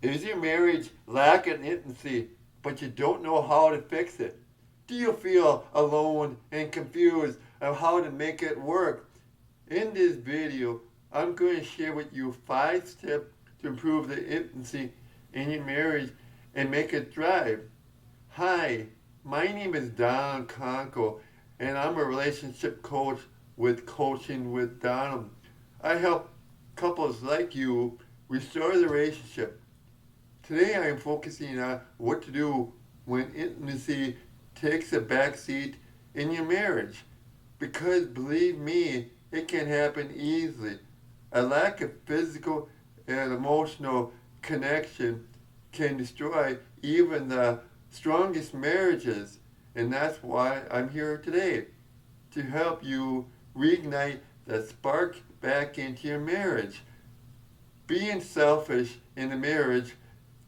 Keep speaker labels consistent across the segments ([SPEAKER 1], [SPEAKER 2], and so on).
[SPEAKER 1] Is your marriage lacking intimacy, but you don't know how to fix it? Do you feel alone and confused of how to make it work? In this video, I'm going to share with you 5 steps to improve the intimacy in your marriage and make it thrive. Hi, my name is Don Conco, and I'm a relationship coach with Coaching with Donald. I help couples like you restore the relationship. Today I am focusing on what to do when intimacy takes a back seat in your marriage. Because believe me, it can happen easily. A lack of physical and emotional connection can destroy even the strongest marriages. And that's why I'm here today, to help you reignite the spark back into your marriage. Being selfish in a marriage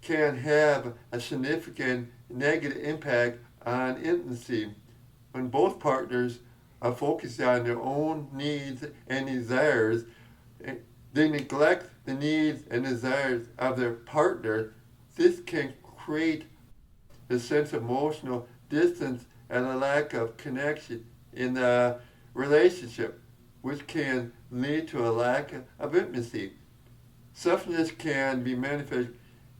[SPEAKER 1] can have a significant negative impact on intimacy. When both partners are focused on their own needs and desires, they neglect the needs and desires of their partner. This can create a sense of emotional distance and a lack of connection in the relationship, which can lead to a lack of intimacy. Selfishness can be manifested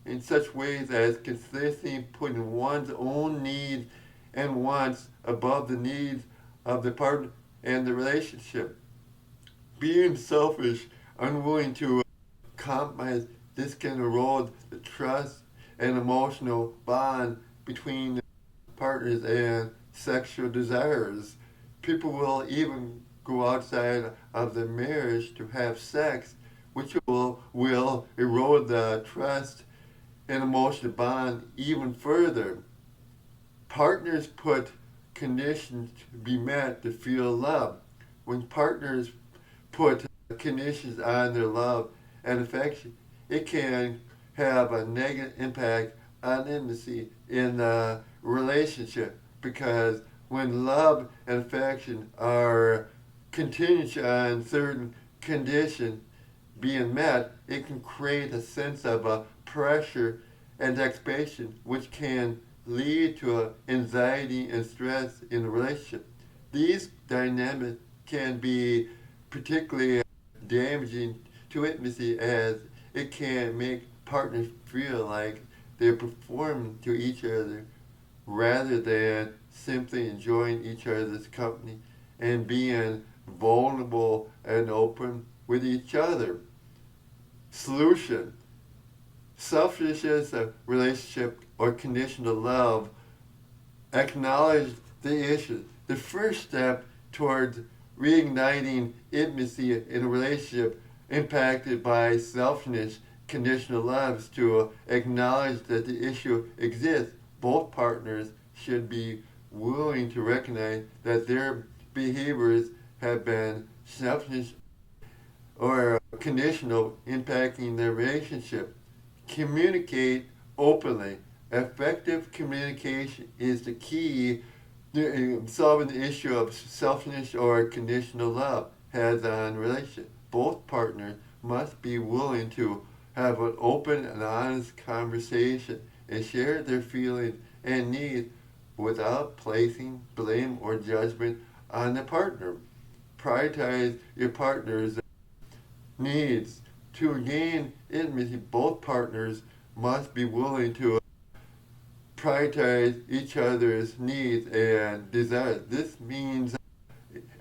[SPEAKER 1] in such ways as consistently putting one's own needs and wants above the needs of the partner and the relationship. Being selfish, unwilling to compromise, this can erode the trust and emotional bond between partners and sexual desires. People will even go outside of the marriage to have sex, which will erode the trust and emotional bond even further. Partners put conditions to be met to feel love. When partners put conditions on their love and affection, it can have a negative impact on intimacy in the relationship, because when love and affection are contingent on certain conditions being met, it can create a sense of pressure and expectation, which can lead to anxiety and stress in the relationship. These dynamics can be particularly damaging to intimacy, as it can make partners feel like they're performing to each other rather than simply enjoying each other's company and being vulnerable and open with each other. Solution: selfishness of relationship or conditional love. Acknowledge the issue. The first step towards reigniting intimacy in a relationship impacted by selfishness, conditional love, is to acknowledge that the issue exists. Both partners should be willing to recognize that their behaviors have been selfish or conditional, impacting their relationship. Communicate openly. Effective communication is the key to solving the issue of selfishness or conditional love has on relationship. Both partners must be willing to have an open and honest conversation and share their feelings and needs without placing blame or judgment on the partner. Prioritize your partner's needs. To gain intimacy, both partners must be willing to prioritize each other's needs and desires. This means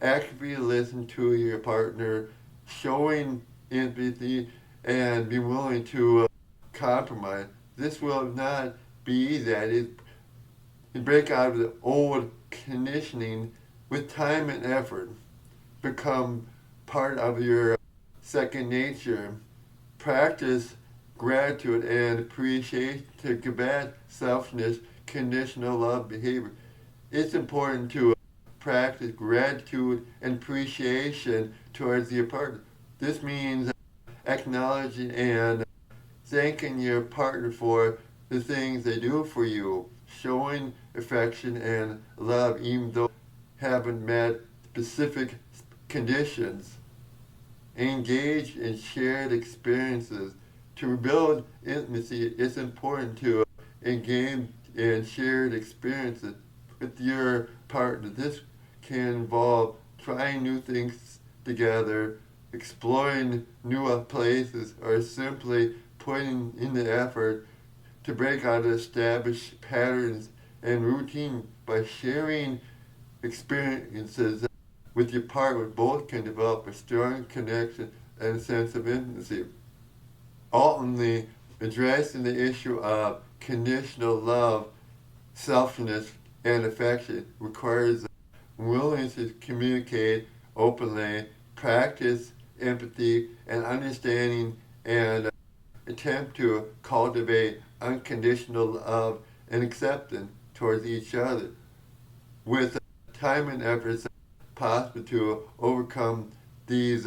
[SPEAKER 1] actively listen to your partner, showing empathy, and be willing to compromise. This will not be easy. It is to break out of the old conditioning with time and effort. Become part of your second nature. Practice gratitude and appreciation to combat selfishness, conditional love behavior. It's important to practice gratitude and appreciation towards your partner. This means acknowledging and thanking your partner for the things they do for you, showing affection and love even though haven't met specific conditions. Engage in shared experiences. To rebuild intimacy, it's important to engage in shared experiences with your partner. This can involve trying new things together, exploring new places, or simply putting in the effort to break out of established patterns and routine. By sharing experiences with your partner, both can develop a strong connection and a sense of intimacy. Ultimately, addressing the issue of conditional love, selfishness, and affection requires a willingness to communicate openly, practice empathy and understanding, and attempt to cultivate unconditional love and acceptance towards each other. With time and efforts possible to overcome these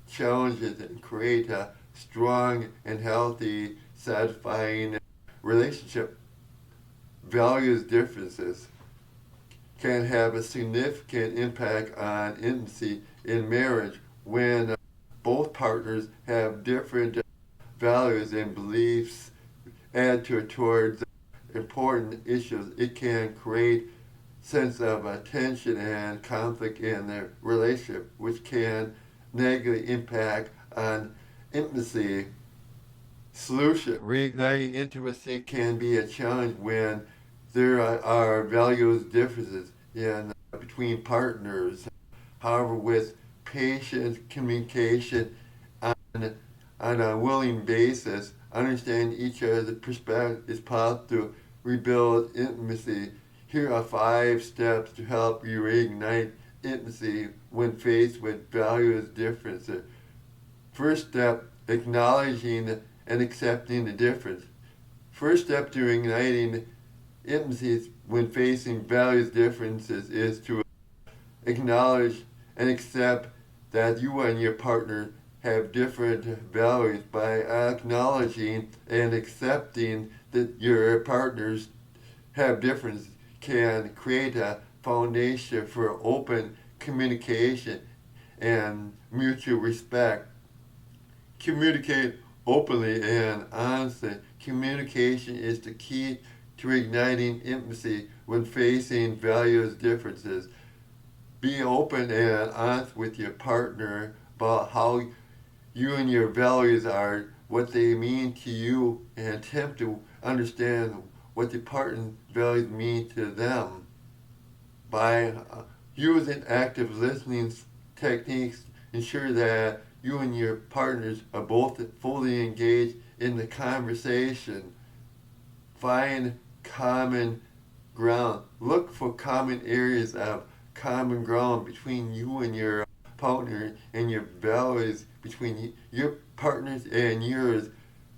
[SPEAKER 1] challenges and create a strong and healthy, satisfying relationship. Values differences can have a significant impact on intimacy in marriage when both partners have different values and beliefs add towards important issues. It can create sense of tension and conflict in their relationship, which can negatively impact on intimacy. Solution: reigniting intimacy can be a challenge when there are values differences in between partners. However, with patience, communication, on, on a willing basis, understanding each other's perspective is possible to rebuild intimacy. Here are 5 steps to help you reignite intimacy when faced with values differences. First step, acknowledging and accepting the difference. First step to igniting intimacy when facing values differences is to acknowledge and accept that you and your partner have different values. By acknowledging and accepting that your partners have differences can create a foundation for open communication and mutual respect. Communicate openly and honestly. Communication is the key to igniting intimacy when facing values differences. Be open and honest with your partner about how you and your values are, what they mean to you, and attempt to understand what your partner's values mean to them. By using active listening techniques, ensure that you and your partners are both fully engaged in the conversation. Find common ground. Look for common areas of common ground between you and your partner, and your values between your partners and yours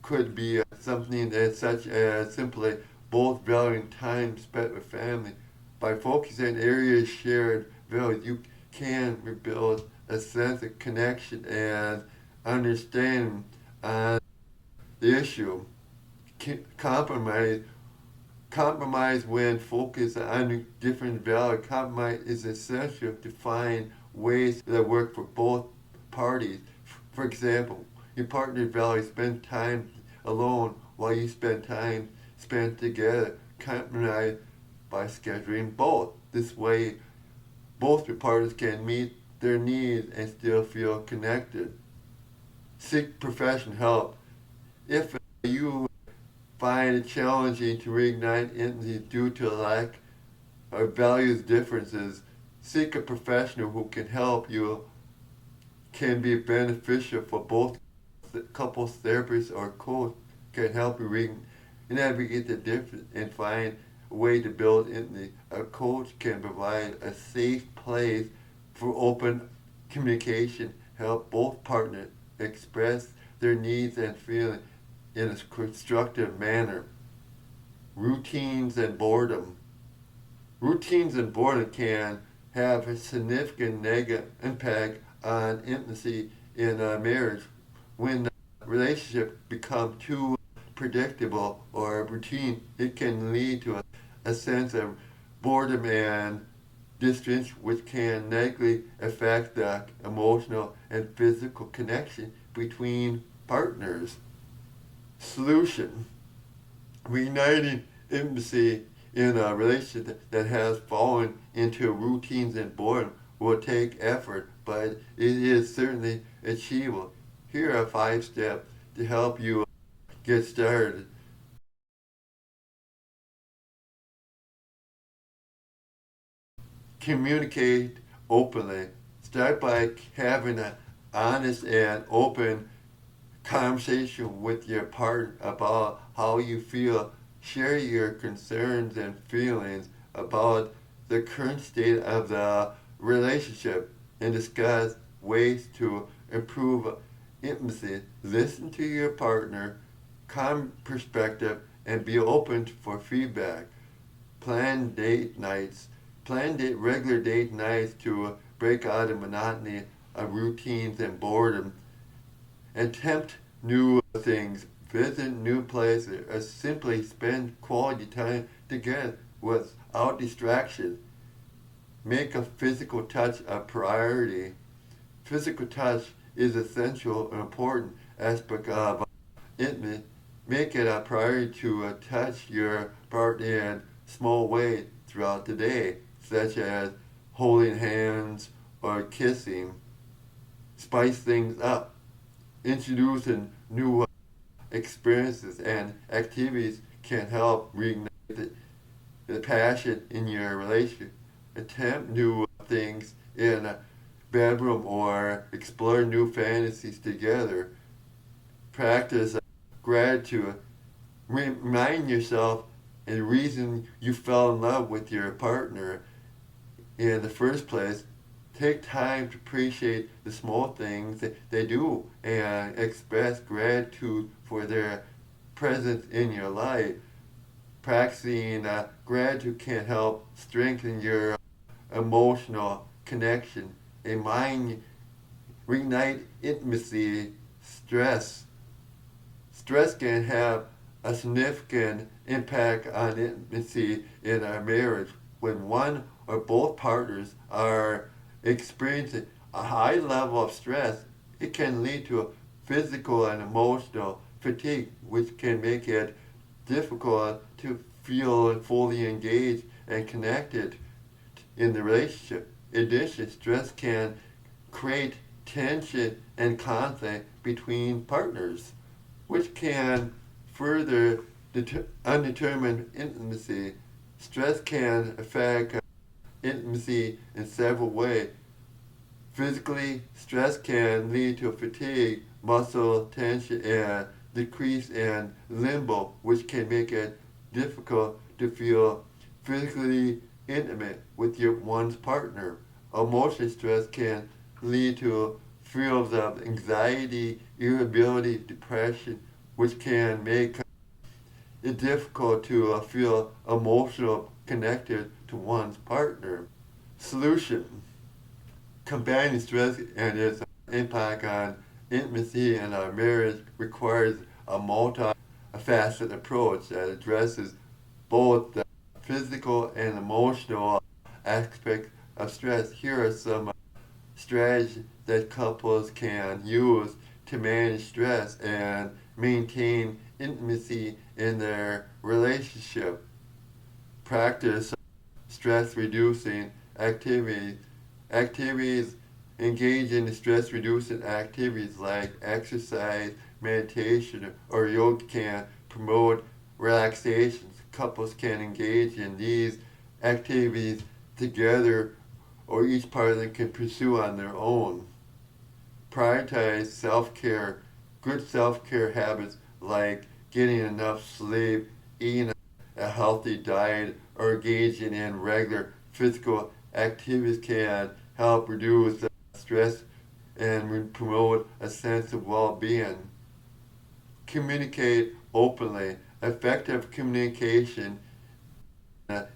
[SPEAKER 1] could be something that's such as simply both valuing time spent with family. By focusing on areas shared values, you can rebuild a sense of connection and understanding on the issue. Compromise when focused on different values. Compromise is essential to find ways that work for both parties. For example, your partner values spend time alone while you spend time spent together. Compromise by scheduling both. This way, both your partners can meet their needs and still feel connected. Seek professional help. If you find it challenging to reignite intimacy due to a lack of values differences, seek a professional who can help you. Can be beneficial for both. Couples therapists or coach can help you navigate the difference and find a way to build intimacy. A coach can provide a safe place for open communication, help both partners express their needs and feelings in a constructive manner. Routines and boredom. Routines and boredom can have a significant negative impact on intimacy in a marriage. When the relationship becomes too predictable or routine, it can lead to a sense of boredom and distance, which can negatively affect the emotional and physical connection between partners. Solution: reigniting intimacy in a relationship that has fallen into routines and boredom will take effort, but it is certainly achievable. Here are 5 steps to help you get started. Communicate openly. Start by having an honest and open conversation with your partner about how you feel. Share your concerns and feelings about the current state of the relationship and discuss ways to improve intimacy. Listen to your partner, calm perspective, and be open for feedback. Plan date nights. Plan regular date nights to break out of monotony of routines and boredom. Attempt new things, visit new places, or simply spend quality time together without distraction. Make a physical touch a priority. Physical touch is essential and important aspect of intimacy. Make it a priority to touch your partner in small ways throughout the day, such as holding hands or kissing. Spice things up. Introducing new experiences and activities can help reignite the passion in your relationship. Attempt new things in a bedroom or explore new fantasies together. Practice gratitude. Remind yourself the reason you fell in love with your partner in the first place. Take time to appreciate the small things that they do and express gratitude for their presence in your life. Practicing gratitude can help strengthen your emotional connection. A mind reignite intimacy. Stress can have a significant impact on intimacy in our marriage. When one or both partners are experiencing a high level of stress, it can lead to physical and emotional fatigue, which can make it difficult to feel fully engaged and connected in the relationship. In addition, stress can create tension and conflict between partners, which can further undetermined intimacy. Stress can affect intimacy in several ways. Physically, stress can lead to fatigue, muscle tension, and decrease in libido, which can make it difficult to feel physically intimate with one's partner. Emotional stress can lead to feelings of anxiety, irritability, depression, which can make it difficult to feel emotional connected to one's partner. Solution: combating stress and its impact on intimacy and our marriage requires a multifaceted approach that addresses both the physical and emotional aspects of stress. Here are some strategies that couples can use to manage stress and maintain intimacy in their relationship. Practice stress reducing activities. Activities engage in stress reducing activities like exercise, meditation, or yoga can promote relaxation. Couples can engage in these activities together, or each part of them can pursue on their own. Prioritize self-care. Good self-care habits like getting enough sleep, eating a healthy diet, or engaging in regular physical activities can help reduce stress and promote a sense of well-being. Communicate openly. Effective communication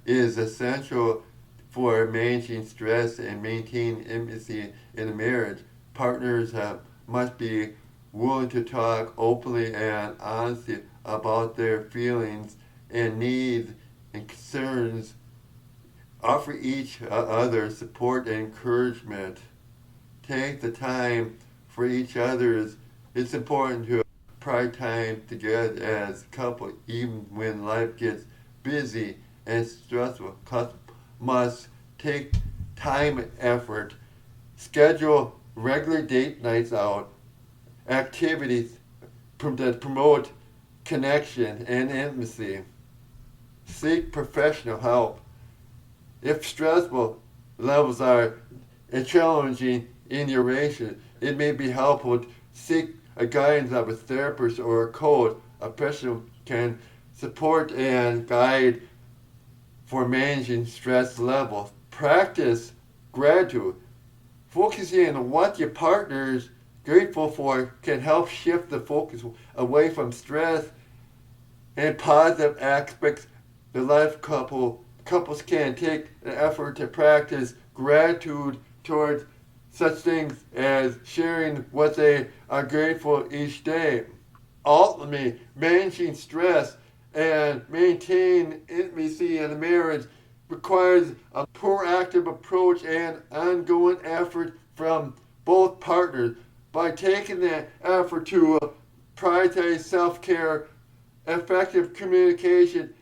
[SPEAKER 1] is essential for managing stress and maintaining intimacy in a marriage. Partners must be willing to talk openly and honestly about their feelings and needs and concerns. Offer each other support and encouragement. Take the time for each other's. It's important to pride time together as a couple, even when life gets busy and stressful. Couples must take time and effort, schedule regular date nights out, activities that promote connection and intimacy. Seek professional help. If stressful levels are challenging in your relationship, it may be helpful to seek a guidance of a therapist or a coach. A professional can support and guide for managing stress levels. Practice gratitude. Focusing on what your partner is grateful for can help shift the focus away from stress and positive aspects. The life couples can take the effort to practice gratitude towards such things as sharing what they are grateful each day. Ultimately, managing stress and maintaining intimacy in a marriage requires a proactive approach and ongoing effort from both partners. By taking the effort to prioritize self-care, effective communication,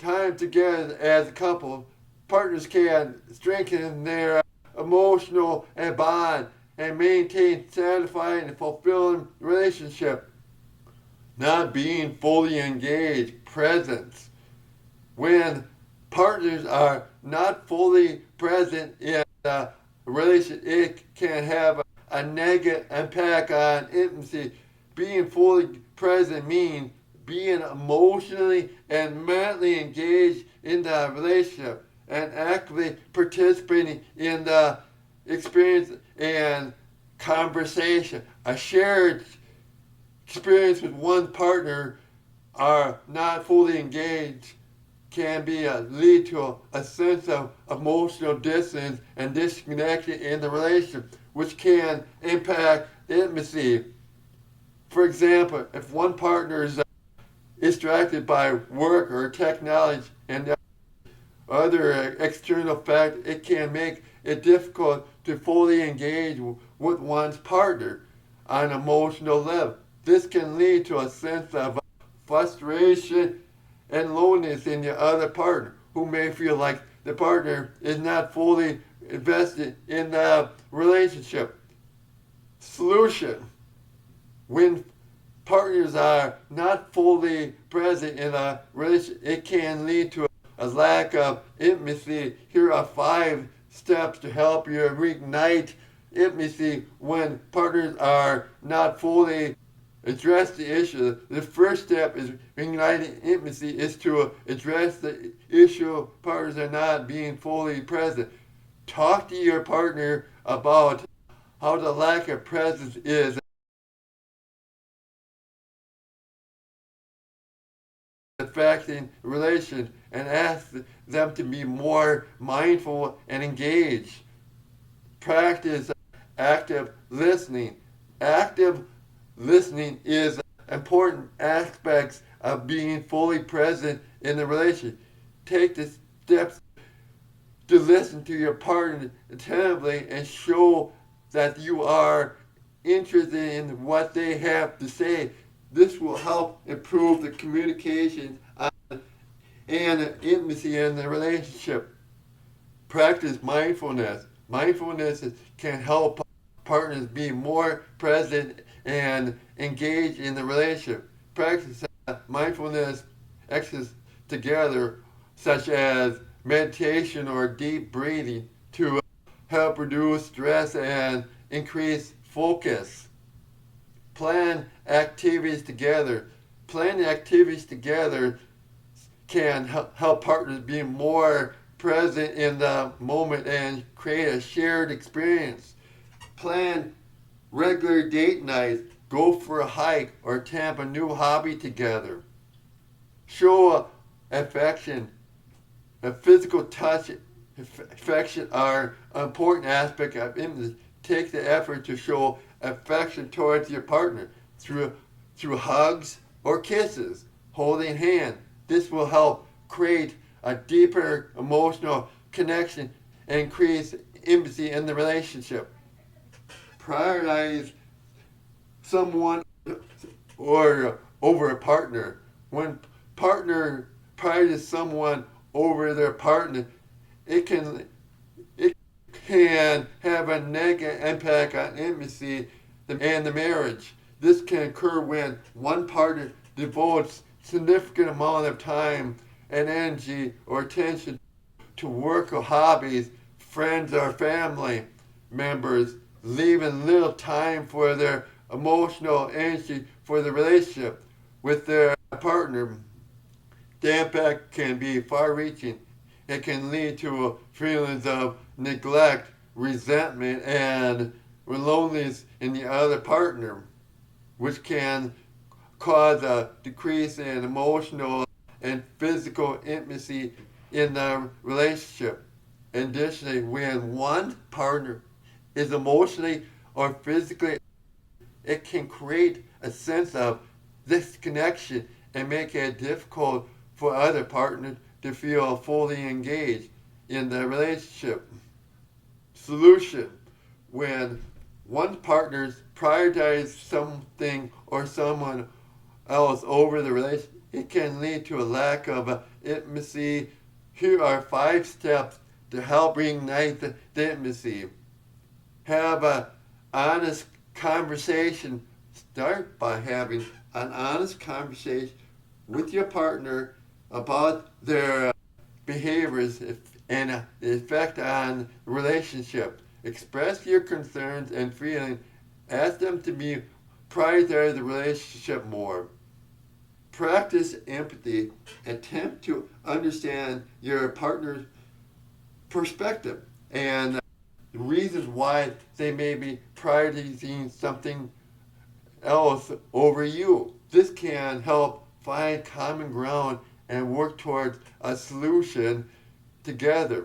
[SPEAKER 1] time together as a couple, partners can strengthen their emotional and bond and maintain satisfying and fulfilling relationship. Not being fully engaged, presence. When partners are not fully present in a relationship, it can have a negative impact on intimacy. Being fully present means being emotionally and mentally engaged in the relationship and actively participating in the experience and conversation. A shared experience with one partner are not fully engaged can be lead to a sense of emotional distance and disconnection in the relationship, which can impact intimacy. For example, if one partner is distracted by work or technology and other external factors, it can make it difficult to fully engage with one's partner on an emotional level. This can lead to a sense of frustration and loneliness in the other partner, who may feel like the partner is not fully invested in the relationship. Solution. When partners are not fully present in a relationship, it can lead to a lack of intimacy. Here are 5 steps to help you reignite intimacy when partners are not fully address the issue. The first step is igniting intimacy is to address the issue partners are not being fully present. Talk to your partner about how the lack of presence is affecting the relation and ask them to be more mindful and engaged. Practice active listening. Active listening is important aspects of being fully present in the relationship. Take the steps to listen to your partner attentively and show that you are interested in what they have to say. This will help improve the communication and intimacy in the relationship. Practice mindfulness. Mindfulness can help partners be more present and engaged in the relationship. Practice mindfulness exercises together, such as meditation or deep breathing, to help reduce stress and increase focus. Plan activities together. Planning activities together can help partners be more present in the moment and create a shared experience. Plan regular date nights. Go for a hike or attempt a new hobby together. Show affection. A physical touch, affection are an important aspect of intimacy. Take the effort to show affection towards your partner through hugs or kisses, holding hands. This will help create a deeper emotional connection and increase intimacy in the relationship. Prioritize someone or over a partner. When partner prizes someone over their partner, it can have a negative impact on intimacy and the marriage. This can occur when one partner devotes significant amount of time and energy or attention to work or hobbies, friends or family members, leaving little time for their emotional energy for the relationship with their partner. The impact can be far reaching. It can lead to feelings of neglect, resentment, and loneliness in the other partner, which can cause a decrease in emotional and physical intimacy in the relationship. Additionally, when one partner is emotionally or physically, it can create a sense of disconnection and make it difficult for other partners to feel fully engaged in the relationship. Solution: when one partner prioritizes something or someone else over the relationship, it can lead to a lack of intimacy. Here are 5 steps to help reignite the intimacy. Have an honest conversation. Start by having an honest conversation with your partner about their behaviors and the effect on the relationship. Express your concerns and feelings. Ask them to be prioritize the relationship more. Practice empathy. Attempt to understand your partner's perspective and the reasons why they may be prioritizing something else over you. This can help find common ground and work towards a solution together.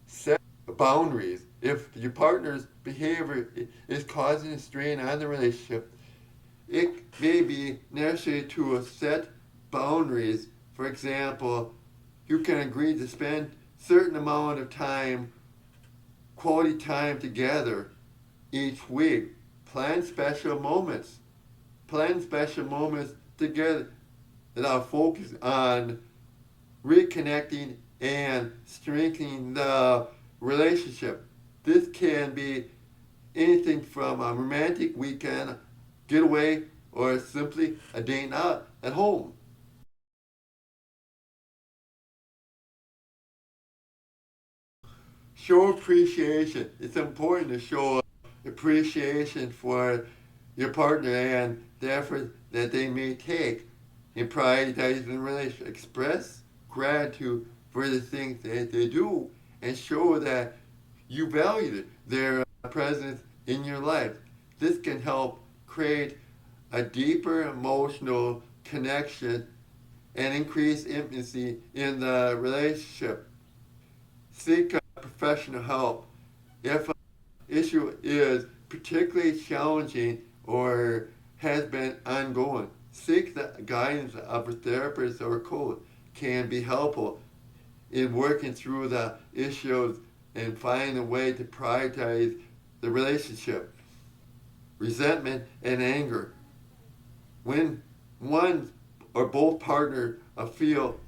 [SPEAKER 1] Set boundaries. If your partner's behavior is causing a strain on the relationship, it may be necessary to set boundaries. For example, you can agree to spend certain amount of time, quality time together each week. Plan special moments. Plan special moments together that are focused on reconnecting and strengthening the relationship. This can be anything from a romantic weekend getaway or simply a day out at home. Show appreciation. It's important to show appreciation for your partner and the effort that they may take in prioritizing the relationship. Express gratitude for the things that they do and show that you value their presence in your life. This can help create a deeper emotional connection and increase intimacy in the relationship. Seek professional help. If an issue is particularly challenging or has been ongoing, seek the guidance of a therapist or a coach. Can be helpful in working through the issues and finding a way to prioritize the relationship. Resentment and anger. When one or both partners feel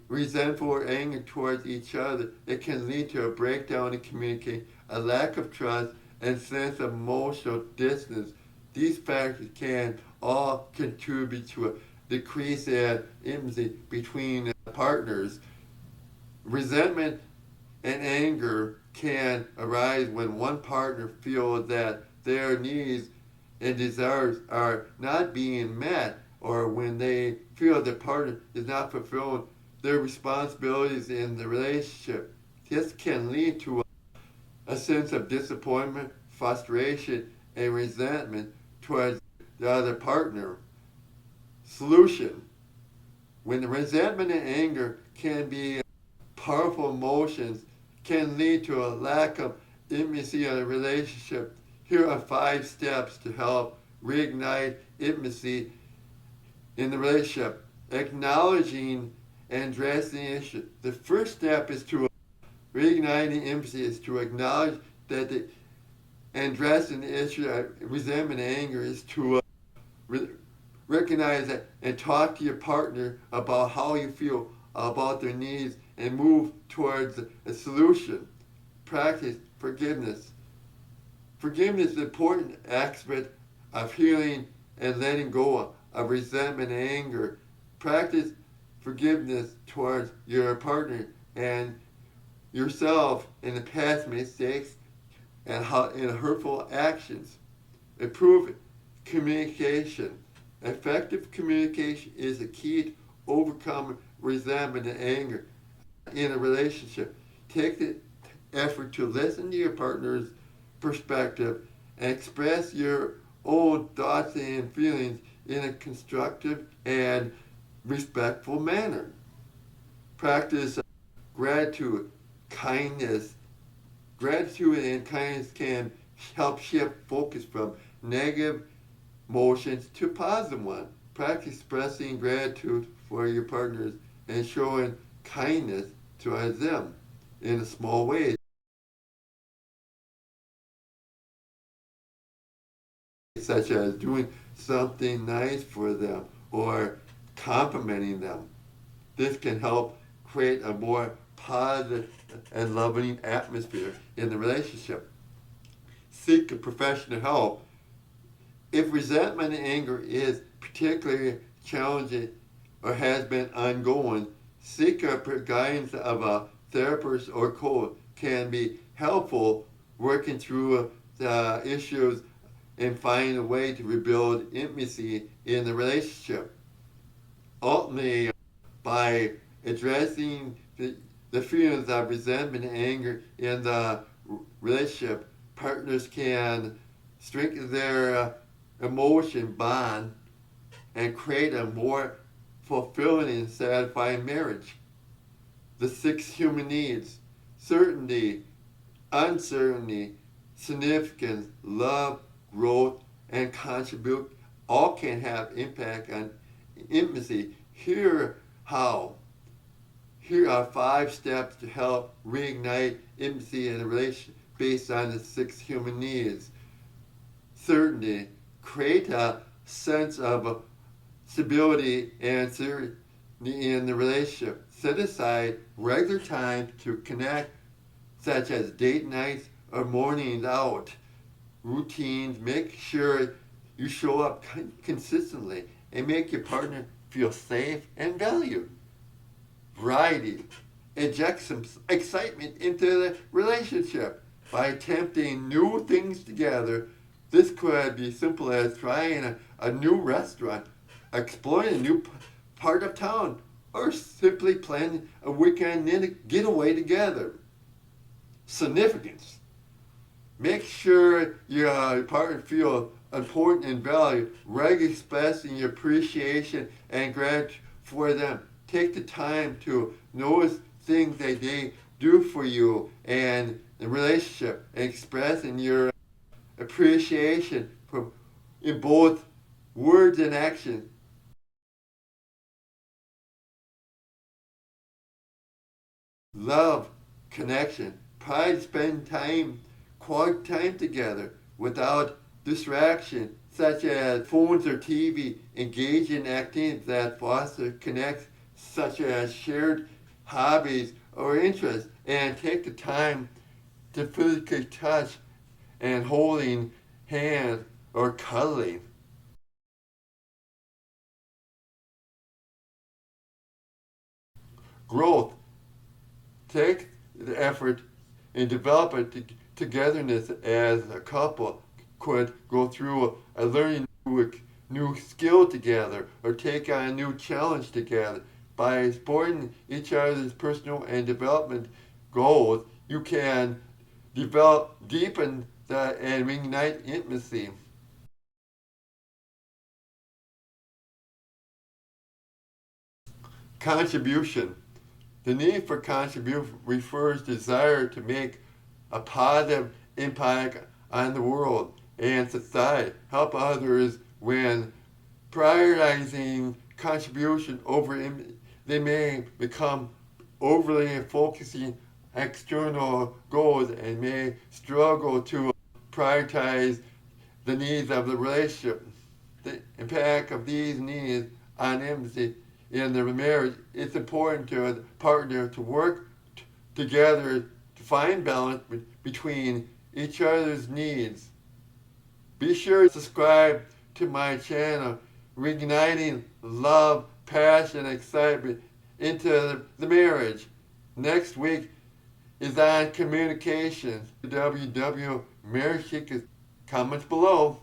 [SPEAKER 1] resentful or angry towards each other, it can lead to a breakdown in communication, a lack of trust, and sense of emotional distance. These factors can all contribute to a decrease in intimacy between partners. Resentment and anger can arise when one partner feels that their needs and desires are not being met, or when they feel the partner is not fulfilling their responsibilities in the relationship. This can lead to a sense of disappointment, frustration, and resentment towards the other partner. Solution: when the resentment and anger can be powerful emotions, can lead to a lack of intimacy in a relationship. Here are 5 steps to help reignite intimacy in the relationship. Acknowledging and addressing the issue. The first step is to reigniting intimacy is to acknowledge that the and addressing the issue of resentment and anger is to recognize it and talk to your partner about how you feel about their needs and move towards a solution. Practice forgiveness. Forgiveness is an important aspect of healing and letting go of resentment and anger. Practice forgiveness towards your partner and yourself in the past mistakes and hurtful actions. Improve communication. Effective communication is the key to overcome resentment and anger in a relationship. Take the effort to listen to your partner's perspective and express your own thoughts and feelings in a constructive and respectful manner. Practice gratitude, kindness. Gratitude and kindness can help shift focus from negative emotions to positive ones. Practice expressing gratitude for your partners and showing kindness towards them in a small way, such as doing something nice for them or complimenting them. This can help create a more positive and loving atmosphere in the relationship. Seek professional help. If resentment and anger is particularly challenging or has been ongoing, seek guidance of a therapist or coach can be helpful working through the issues and find a way to rebuild intimacy in the relationship. Ultimately, by addressing the feelings of resentment and anger in the relationship, partners can strengthen their emotion bond and create a more fulfilling and satisfying marriage. The 6 human needs: certainty, uncertainty, significance, love, growth, and contribute all can have impact on intimacy. Here are 5 steps to help reignite intimacy in a relationship based on the 6 human needs. Certainty. Create a sense of stability and certainty in the relationship. Set aside regular time to connect, such as date nights or mornings out. Routines. Make sure you show up consistently and make your partner feel safe and valued. Variety. Inject some excitement into the relationship by attempting new things together. This could be simple as trying a new restaurant, exploring a new part of town, or simply planning a weekend getaway together. Significance. Make sure your partner feels important and valued. Regularly expressing your appreciation and gratitude for them. Take the time to notice things that they do for you and the relationship, and expressing your appreciation in both words and action. Love, connection, pride, spend time, quality time together without distraction, such as phones or TV. Engage in activities that foster connects, such as shared hobbies or interests, and take the time to physically touch and holding hands or cuddling. Growth. Take the effort and develop a togetherness as a couple. Could go through a learning new skill together or take on a new challenge together. By supporting each other's personal and development goals, you can deepen and reignite intimacy. Contribution. The need for contribution refers to desire to make a positive impact on the world and society. Help others when prioritizing contribution over they may become overly focusing external goals and may struggle to prioritize the needs of the relationship. the impact of these needs on intimacy in their marriage, it's important to the partner to work together to find balance between each other's needs. Be sure to subscribe to my channel, Reigniting Love, Passion, Excitement into the Marriage. Next week is on communication. www.marriage. Comments below.